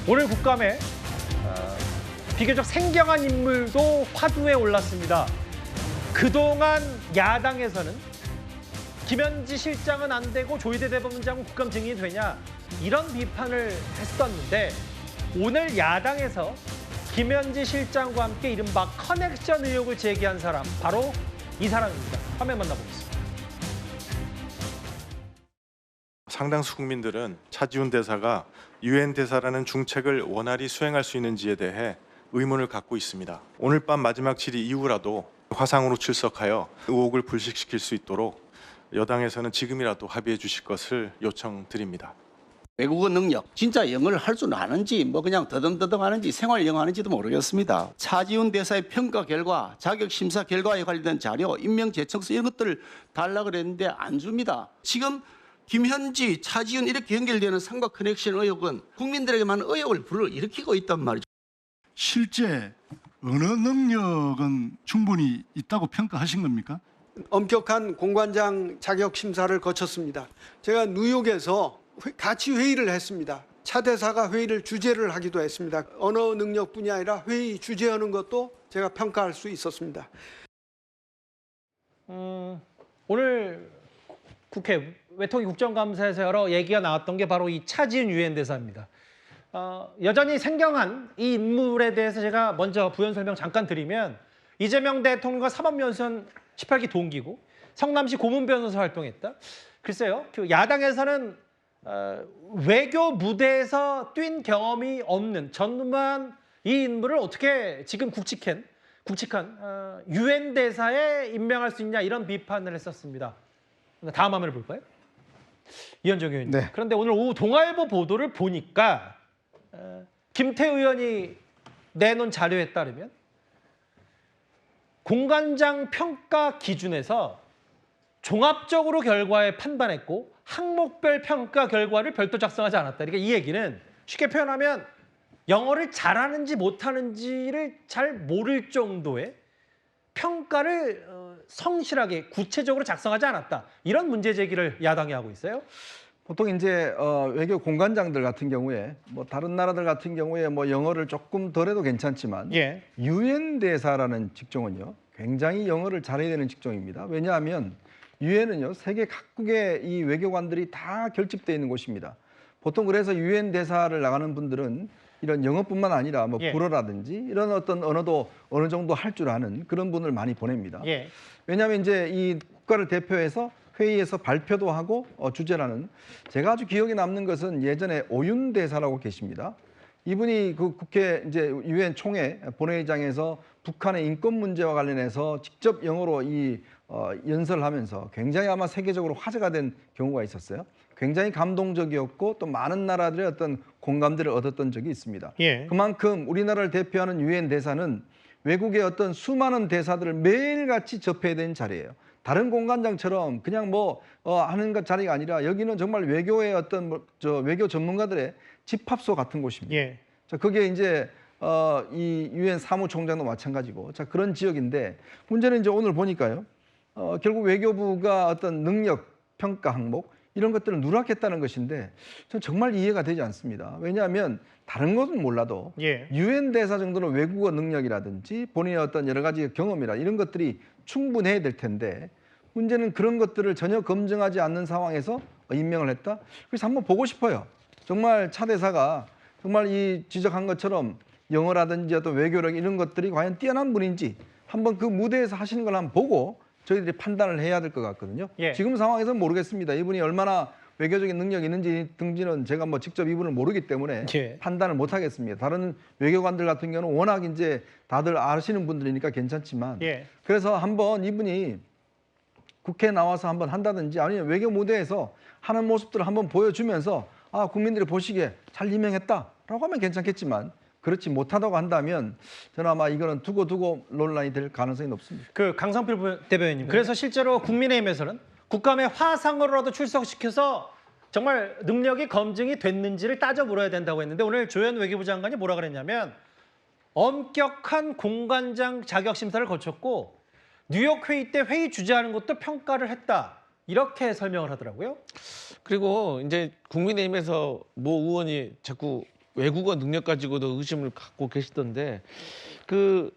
오늘 국감에 비교적 생경한 인물도 화두에 올랐습니다. 그동안 야당에서는 김현지 실장은 안 되고 조희대 대법원장은 국감 증인이 되냐 이런 비판을 했었는데 오늘 야당에서 김현지 실장과 함께 이른바 커넥션 의혹을 제기한 사람 바로 이 사람입니다. 화면 만나보겠습니다. 상당수 국민들은 차지훈 대사가 유엔 대사라는 중책을 원활히 수행할 수 있는지에 대해 의문을 갖고 있습니다. 오늘 밤 마지막 질의 이후라도 화상으로 출석하여 의혹을 불식시킬 수 있도록 여당에서는 지금이라도 합의해 주실 것을 요청드립니다. 외국어 능력, 진짜 영어를 할 줄 아는지 뭐 그냥 더듬더듬 하는지 생활 영어 하는지도 모르겠습니다. 차지훈 대사의 평가 결과, 자격 심사 결과에 관련된 자료, 임명 재청서 이런 것들을 달라 그랬는데 안 줍니다. 지금 김현지, 차지훈 이렇게 연결되는 삼각 커넥션 의혹은 국민들에게 많은 의혹을 불러일으키고 있단 말이죠. 실제 언어 능력은 충분히 있다고 평가하신 겁니까? 엄격한 공관장 자격 심사를 거쳤습니다. 제가 뉴욕에서 같이 회의를 했습니다. 차 대사가 회의를 주재를 하기도 했습니다. 언어 능력뿐이 아니라 회의 주재하는 것도 제가 평가할 수 있었습니다. 오늘 국회 외통위 국정감사에서 여러 얘기가 나왔던 게 바로 이 차지훈 유엔 대사입니다. 여전히 생경한 이 인물에 대해서 제가 먼저 부연 설명 잠깐 드리면 이재명 대통령과 사법연수원 18기 동기고 성남시 고문 변호사 활동했다. 글쎄요, 그 야당에서는 외교 무대에서 뛴 경험이 없는 전무한 이 인물을 어떻게 지금 굵직한 유엔 대사에 임명할 수 있냐 이런 비판을 했었습니다. 다음 화면을 볼까요? 이현정 의원님. 네. 그런데 오늘 오후 동아일보 보도를 보니까 김태 의원이 내놓은 자료에 따르면 공관장 평가 기준에서 종합적으로 결과에 판단했고 항목별 평가 결과를 별도 작성하지 않았다. 그러니까 이 얘기는 쉽게 표현하면 영어를 잘하는지 못하는지를 잘 모를 정도의 평가를 성실하게 구체적으로 작성하지 않았다. 이런 문제 제기를 야당이 하고 있어요. 보통 이제 외교 공관장들 같은 경우에 뭐 다른 나라들 같은 경우에 뭐 영어를 조금 덜해도 괜찮지만 예. 유엔 대사라는 직종은요 굉장히 영어를 잘해야 되는 직종입니다. 왜냐하면 유엔은요 세계 각국의 이 외교관들이 다 결집되어 있는 곳입니다. 보통 그래서 유엔 대사를 나가는 분들은 이런 영어뿐만 아니라 뭐 예. 불어라든지 이런 어떤 언어도 어느 정도 할 줄 아는 그런 분을 많이 보냅니다. 예. 왜냐하면 이제 이 국가를 대표해서 회의에서 발표도 하고 주재라는 제가 아주 기억에 남는 것은 예전에 오윤 대사라고 계십니다. 이분이 그 국회 이제 유엔 총회 본회의장에서 북한의 인권 문제와 관련해서 직접 영어로 이 연설하면서 굉장히 아마 세계적으로 화제가 된 경우가 있었어요. 굉장히 감동적이었고 또 많은 나라들의 어떤 공감대를 얻었던 적이 있습니다. 예. 그만큼 우리나라를 대표하는 유엔 대사는 외국의 어떤 수많은 대사들을 매일같이 접해야 되는 자리예요. 다른 공관장처럼 그냥 뭐 하는 것 자리가 아니라 여기는 정말 외교의 어떤 외교 전문가들의 집합소 같은 곳입니다. 예. 자, 그게 이제 이 유엔 사무총장도 마찬가지고 자 그런 지역인데 문제는 이제 오늘 보니까요. 결국 외교부가 어떤 능력 평가 항목 이런 것들을 누락했다는 것인데 저는 정말 이해가 되지 않습니다. 왜냐하면 다른 것은 몰라도 예. 유엔 대사 정도는 외국어 능력이라든지 본인의 어떤 여러 가지 경험이라 이런 것들이 충분해야 될 텐데 문제는 그런 것들을 전혀 검증하지 않는 상황에서 임명을 했다. 그래서 한번 보고 싶어요. 정말 차 대사가 정말 이 지적한 것처럼 영어라든지 어떤 외교력 이런 것들이 과연 뛰어난 분인지 한번 그 무대에서 하시는 걸 한번 보고 저희들이 판단을 해야 될 것 같거든요. 예. 지금 상황에서는 모르겠습니다. 이분이 얼마나 외교적인 능력이 있는지 등지는 제가 뭐 직접 이분을 모르기 때문에 예. 판단을 못 하겠습니다. 다른 외교관들 같은 경우는 워낙 이제 다들 아시는 분들이니까 괜찮지만 예. 그래서 한번 이분이 국회에 나와서 한번 한다든지 아니면 외교 무대에서 하는 모습들을 한번 보여주면서 아 국민들이 보시기에 잘 임명했다라고 하면 괜찮겠지만 그렇지 못하다고 한다면 저는 아마 이거는 두고 논란이 될 가능성이 높습니다. 그 강성필 대변인님. 그래서 실제로 국민의힘에서는 국감에 화상으로라도 출석시켜서 정말 능력이 검증이 됐는지를 따져 물어야 된다고 했는데 오늘 조현 외교부 장관이 뭐라 그랬냐면 엄격한 공관장 자격 심사를 거쳤고 뉴욕 회의 때 회의 주재하는 것도 평가를 했다. 이렇게 설명을 하더라고요. 그리고 이제 국민의힘에서 모 의원이 자꾸 외국어 능력 가지고도 의심을 갖고 계시던데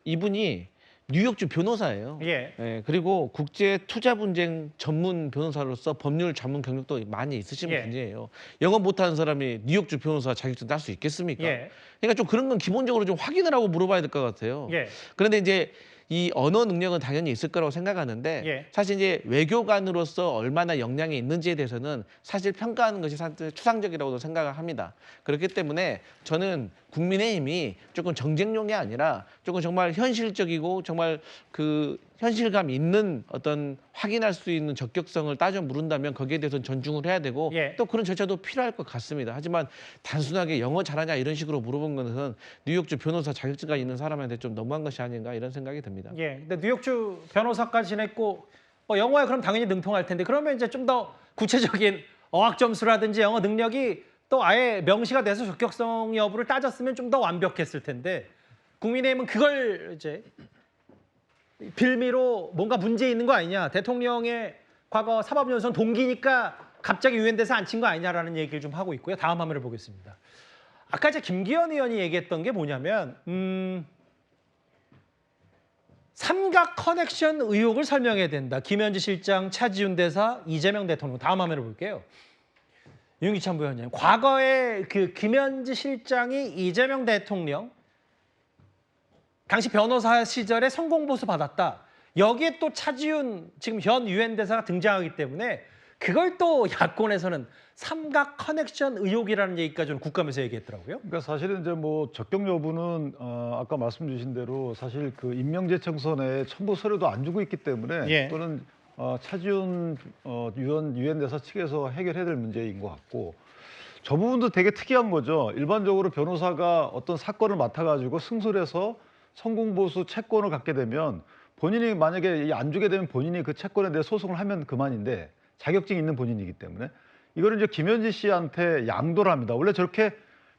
이분이 뉴욕주 변호사예요. 예. 예, 그리고 국제 투자 분쟁 전문 변호사로서 법률 전문 경력도 많이 있으신 예. 분이에요. 영어 못하는 사람이 뉴욕주 변호사 자격증 딸 수 있겠습니까? 예. 그러니까 좀 그런 건 기본적으로 좀 확인을 하고 물어봐야 될 것 같아요. 예. 그런데 이제 이 언어 능력은 당연히 있을 거라고 생각하는데 예. 사실 이제 외교관으로서 얼마나 역량이 있는지에 대해서는 사실 평가하는 것이 사실 추상적이라고도 생각을 합니다. 그렇기 때문에 저는 국민의힘이 조금 정쟁용이 아니라 조금 정말 현실적이고 정말 그 현실감 있는 어떤 확인할 수 있는 적격성을 따져 물은다면 거기에 대해서는 존중을 해야 되고 예. 또 그런 절차도 필요할 것 같습니다. 하지만 단순하게 영어 잘하냐 이런 식으로 물어본 것은 뉴욕주 변호사 자격증가 있는 사람한테 좀 너무한 것이 아닌가 이런 생각이 듭니다. 예. 근데 뉴욕주 변호사까지 지냈고 영어에 그럼 당연히 능통할 텐데 그러면 이제 좀 더 구체적인 어학 점수라든지 영어 능력이 또 아예 명시가 돼서 적격성 여부를 따졌으면 좀 더 완벽했을 텐데 국민의힘은 그걸 이제 빌미로 뭔가 문제 있는 거 아니냐. 대통령의 과거 사법연수원 동기니까 갑자기 유엔대사 앉힌 거 아니냐라는 얘기를 좀 하고 있고요. 다음 화면을 보겠습니다. 아까 이제 김기현 의원이 얘기했던 게 뭐냐면 삼각 커넥션 의혹을 설명해야 된다. 김현지 실장, 차지훈 대사, 이재명 대통령. 다음 화면을 볼게요. 윤기찬 부위원님. 과거에 그 김현지 실장이 이재명 대통령 당시 변호사 시절에 성공보수 받았다. 여기에 또 차지훈 지금 현 유엔 대사가 등장하기 때문에 그걸 또 야권에서는 삼각 커넥션 의혹이라는 얘기까지 국감에서 얘기했더라고요. 그러니까 사실은 이제 뭐 적격 여부는 아까 말씀 주신 대로 사실 그 임명제청선에 첨부 서류도 안 주고 있기 때문에 예. 또는 차지훈 유엔 대사 측에서 해결해야 될 문제인 것 같고 저 부분도 되게 특이한 거죠. 일반적으로 변호사가 어떤 사건을 맡아가지고 승소해서 성공보수 채권을 갖게 되면 본인이 만약에 안 주게 되면 본인이 그 채권에 대해 소송을 하면 그만인데 자격증이 있는 본인이기 때문에 이거를 이제 김현지 씨한테 양도를 합니다. 원래 저렇게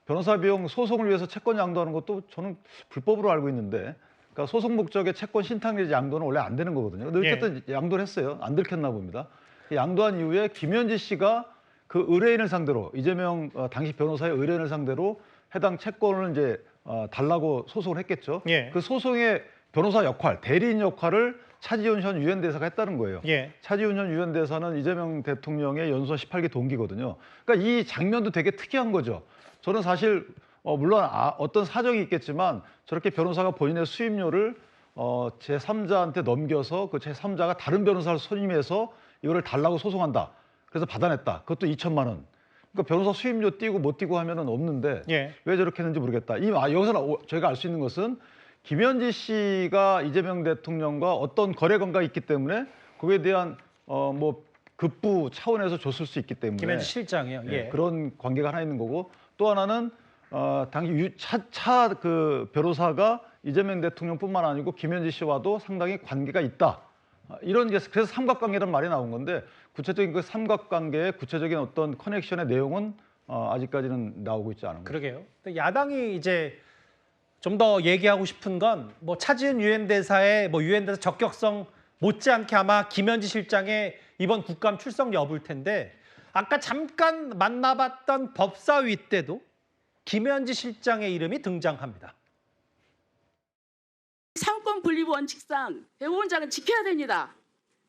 변호사 비용 소송을 위해서 채권 양도하는 것도 저는 불법으로 알고 있는데 그러니까 소송 목적의 채권 신탁 내지 양도는 원래 안 되는 거거든요. 근데 어쨌든 양도를 했어요. 안 들켰나 봅니다. 양도한 이후에 김현지 씨가 그 의뢰인을 상대로 이재명 당시 변호사의 의뢰인을 상대로 해당 채권을 이제 달라고 소송을 했겠죠. 예. 그 소송의 변호사 역할, 대리인 역할을 차지훈 현 유엔 대사가 했다는 거예요. 예. 차지훈 현 유엔 대사는 이재명 대통령의 연수원 18기 동기거든요. 그러니까 이 장면도 되게 특이한 거죠. 저는 사실 물론 어떤 사정이 있겠지만 저렇게 변호사가 본인의 수임료를 제3자한테 넘겨서 그 제3자가 다른 변호사를 선임해서 이거를 달라고 소송한다. 그래서 받아냈다. 그것도 2천만 원. 그러니까 변호사 수임료 띄고 못 띄고 하면은 없는데 예. 왜 저렇게 했는지 모르겠다. 여기서 저희가 알 수 있는 것은 김현지 씨가 이재명 대통령과 어떤 거래 관계가 있기 때문에 그거에 대한 뭐 급부 차원에서 줬을 수 있기 때문에 김현지 실장이요. 예. 그런 관계가 하나 있는 거고 또 하나는 당시 그 변호사가 이재명 대통령뿐만 아니고 김현지 씨와도 상당히 관계가 있다. 이런 게 그래서 삼각관계라는 말이 나온 건데 구체적인 그 삼각관계의 구체적인 어떤 커넥션의 내용은 아직까지는 나오고 있지 않은 거죠. 그러게요. 근데 야당이 이제 좀 더 얘기하고 싶은 건 뭐 차지은 유엔 대사의 뭐 유엔 대사 적격성 못지않게 아마 김현지 실장의 이번 국감 출석 여부일 텐데 아까 잠깐 만나봤던 법사위 때도 김현지 실장의 이름이 등장합니다. 상권 분립 원칙상 대법원장은 지켜야 됩니다.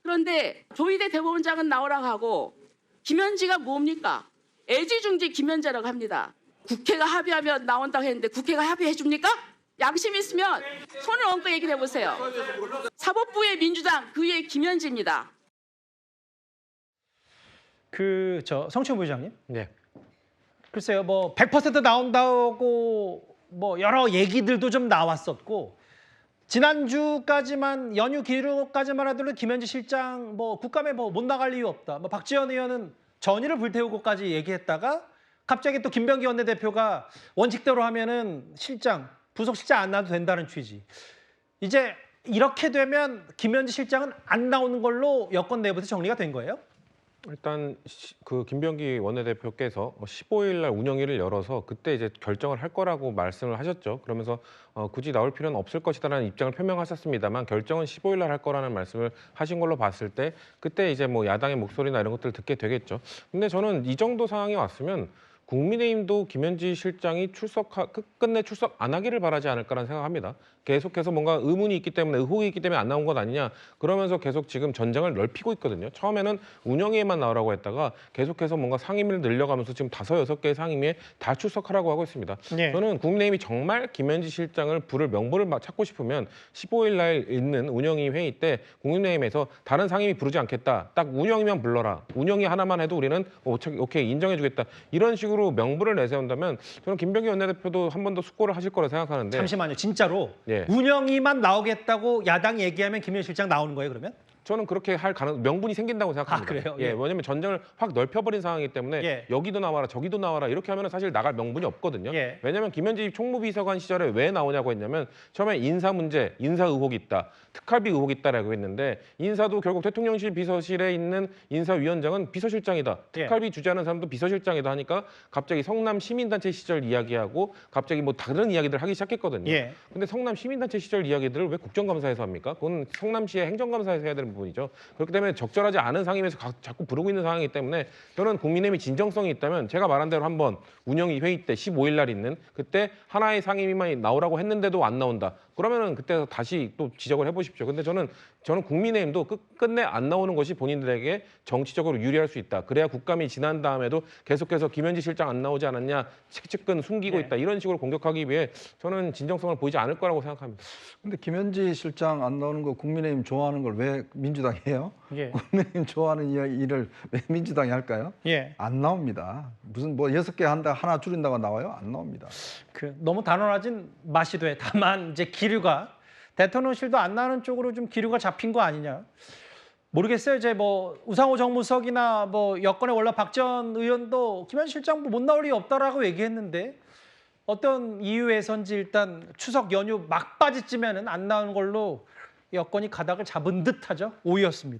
그런데 조희대 대법원장은 나오라고 하고 김현지가 뭡니까? 애지중지 김현지라고 합니다. 국회가 합의하면 나온다고 했는데 국회가 합의해 줍니까? 양심 있으면 손을 얹고 얘기해 보세요. 사법부의 민주당 그 위에 김현지입니다. 성추 부장님. 네. 글쎄요, 뭐 100% 나온다고 뭐 여러 얘기들도 좀 나왔었고 지난주까지만 연휴 기록까지만 하더라도 김현지 실장 뭐 국감에 뭐 못 나갈 이유 없다. 뭐 박지원 의원은 전의를 불태우고까지 얘기했다가 갑자기 또 김병기 원내대표가 원칙대로 하면은 실장 부속 실장 안 나도 된다는 취지. 이제 이렇게 되면 김현지 실장은 안 나오는 걸로 여권 내부에서 정리가 된 거예요? 일단 그 김병기 원내대표께서 15일 날 운영위를 열어서 그때 이제 결정을 할 거라고 말씀을 하셨죠. 그러면서 굳이 나올 필요는 없을 것이다라는 입장을 표명하셨습니다만 결정은 15일 날 할 거라는 말씀을 하신 걸로 봤을 때 그때 이제 뭐 야당의 목소리나 이런 것들을 듣게 되겠죠. 근데 저는 이 정도 상황이 왔으면 국민의힘도 김현지 실장이 끝내 출석 안 하기를 바라지 않을까라는 생각합니다. 계속해서 뭔가 의문이 있기 때문에 의혹이 있기 때문에 안 나온 것 아니냐 그러면서 계속 지금 전쟁을 넓히고 있거든요. 처음에는 운영위에만 나오라고 했다가 계속해서 뭔가 상임위를 늘려가면서 지금 5, 6개의 상임위에 다 출석하라고 하고 있습니다. 예. 저는 국민의힘이 정말 김현지 실장을 부를 명분을 찾고 싶으면 15일 날 있는 운영위 회의 때 국민의힘에서 다른 상임위 부르지 않겠다. 딱 운영위만 불러라. 운영위 하나만 해도 우리는 오케이 인정해주겠다. 이런 식으로 명분을 내세운다면 저는 김병기 원내대표도 한 번 더 숙고를 하실 거라 생각하는데 잠시만요. 진짜로 예. 운영위만 나오겠다고 야당이 얘기하면 김현지 실장 나오는 거예요, 그러면? 저는 그렇게 할 명분이 생긴다고 생각합니다. 그래요? 예, 예. 왜냐하면 전쟁을 확 넓혀버린 상황이기 때문에 예. 여기도 나와라 저기도 나와라 이렇게 하면 사실 나갈 명분이 없거든요. 예. 왜냐하면 김현지 총무비서관 시절에 왜 나오냐고 했냐면 처음에 인사 문제, 인사 의혹이 있다. 특활비 의혹이 있다라고 했는데 인사도 결국 대통령실 비서실에 있는 인사위원장은 비서실장이다. 예. 특활비 주재하는 사람도 비서실장이다 하니까 갑자기 성남 시민단체 시절 이야기하고 갑자기 뭐 다른 이야기들 하기 시작했거든요. 예. 근데 성남 시민단체 시절 이야기들을 왜 국정감사에서 합니까? 그건 성남시의 행정감사에서 해야 되는 부분이죠. 그렇기 때문에 적절하지 않은 상임에서 자꾸 부르고 있는 상황이기 때문에 저는 국민의힘이 진정성이 있다면 제가 말한 대로 한번 운영위 회의 때 15일 날 있는 그때 하나의 상임위만 나오라고 했는데도 안 나온다. 그러면은 그때 다시 또 지적을 해보십시오. 근데 저는 국민의힘도 끝내 안 나오는 것이 본인들에게 정치적으로 유리할 수 있다. 그래야 국감이 지난 다음에도 계속해서 김현지 실장 안 나오지 않았냐, 측근 숨기고 네. 있다. 이런 식으로 공격하기 위해 저는 진정성을 보이지 않을 거라고 생각합니다. 근데 김현지 실장 안 나오는 거 국민의힘 좋아하는 걸 왜 민주당이 해요? 예. 국민의힘 좋아하는 일을 왜 민주당이 할까요? 예. 안 나옵니다. 무슨 뭐 6개 한다 하나 줄인다고 나와요? 안 나옵니다. 너무 단언하진 마시되 다만 이제 기류가 대통령실도 안 나는 쪽으로 좀 기류가 잡힌 거 아니냐. 모르겠어요. 이제 뭐 우상호 정무석이나 뭐 여권의 원로 박 전 의원도 김현지 실장 못 나올 리 없다라고 얘기했는데 어떤 이유에선지 일단 추석 연휴 막바지쯤에는 안 나오는 걸로 여권이 가닥을 잡은 듯하죠. 오이였습니다.